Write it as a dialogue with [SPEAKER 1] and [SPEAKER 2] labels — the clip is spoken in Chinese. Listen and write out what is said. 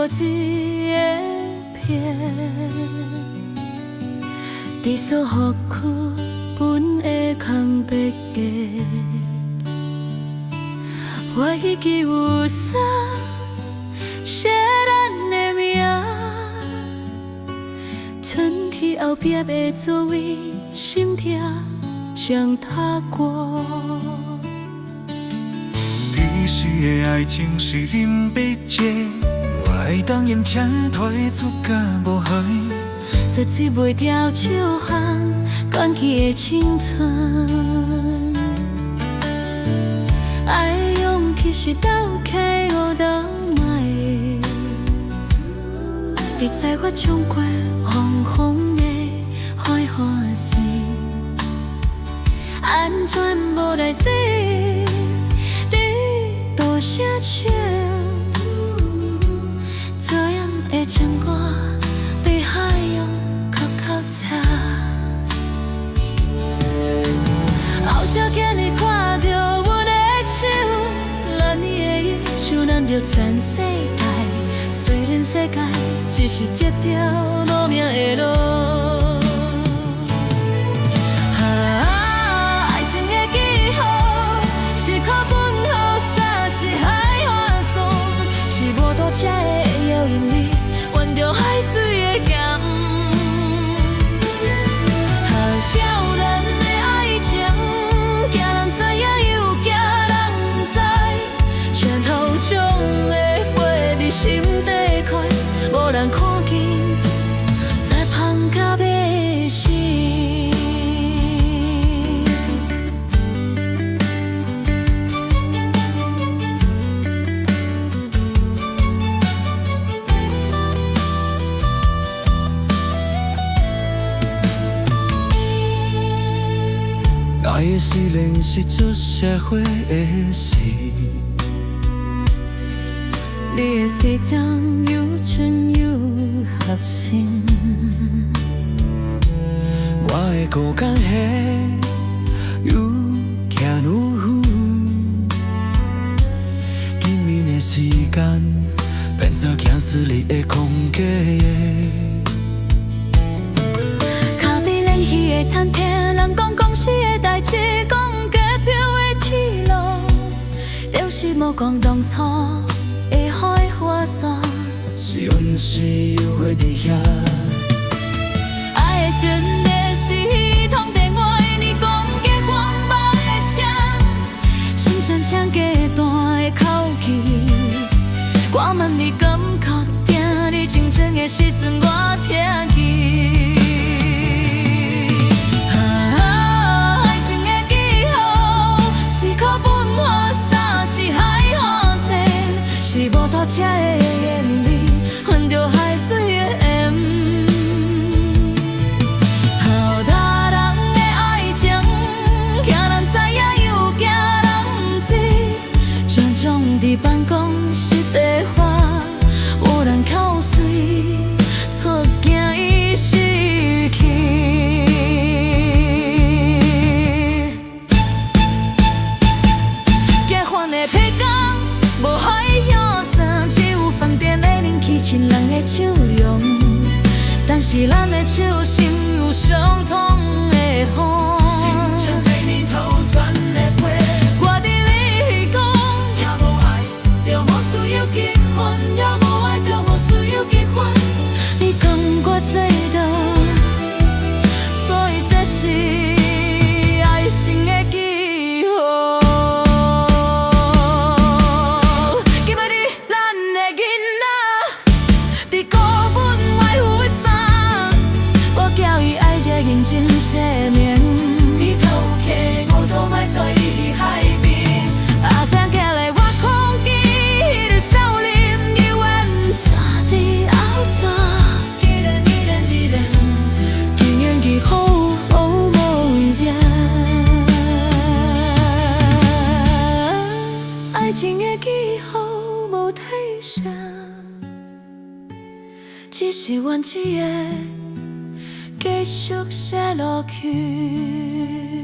[SPEAKER 1] 无水的片，伫所予区本的空白格，我已记有啥写咱的名，剩去后壁的座位，心痛将它过。
[SPEAKER 2] 彼时的爱情是林北街，我会当用钱退出甲无悔，
[SPEAKER 1] 说水袂掉笑含关起的青春，爱的勇气是斗起互斗卖的，你知我冲过风雨的海岸线，安全无内底。声笑，作业的情歌被海洋哭哭吵。后才今日看到阮的手，咱的影像咱着全世界。虽然世界只是一条无名的路。爱情的记号是靠本。是海岸线，是无渡车的摇引力，沿着海水的咸。少年的爱情，惊人知影又惊人不知，拳头中的火伫心底开，无人看见，再芳到尾声。
[SPEAKER 2] 爱的虽然是出社会的事，
[SPEAKER 1] 你的思想又蠢又合心，
[SPEAKER 2] 我的孤单下愈行愈远。见面的时间变作行思你的空格。
[SPEAKER 1] 靠伫冷气的餐厅，人讲公司的代志，讲加票的铁路，就是无讲当初的海花线。
[SPEAKER 2] 是阮是又会伫遐。
[SPEAKER 1] 爱的旋律是通电话的你讲结婚梦的声，心像唱过段的口气，我问你敢确定你真正的时阵我听见。车的艳丽，闻着海水的盐。好大人的爱情，惊人知影又惊人不知，全装伫办公室的花，无人口水，错惊伊失去。结婚的批讲，无海洋。亲人的笑容，但是咱的手心有相同的风。
[SPEAKER 2] 心像被你偷穿的被，
[SPEAKER 1] 我伫你讲，
[SPEAKER 2] 也无爱就无需要结婚，也无爱就无需要结婚。
[SPEAKER 1] 你讲我做到，所以这是爱情的记号。认真睡眠，
[SPEAKER 2] 你偷客我都卖在你海边。
[SPEAKER 1] 阿声寄来我空记，迄个少年永远站伫后座。
[SPEAKER 2] 记得，
[SPEAKER 1] 竟然记好无言。爱情的记号无体声，只是原子的。继续写落去。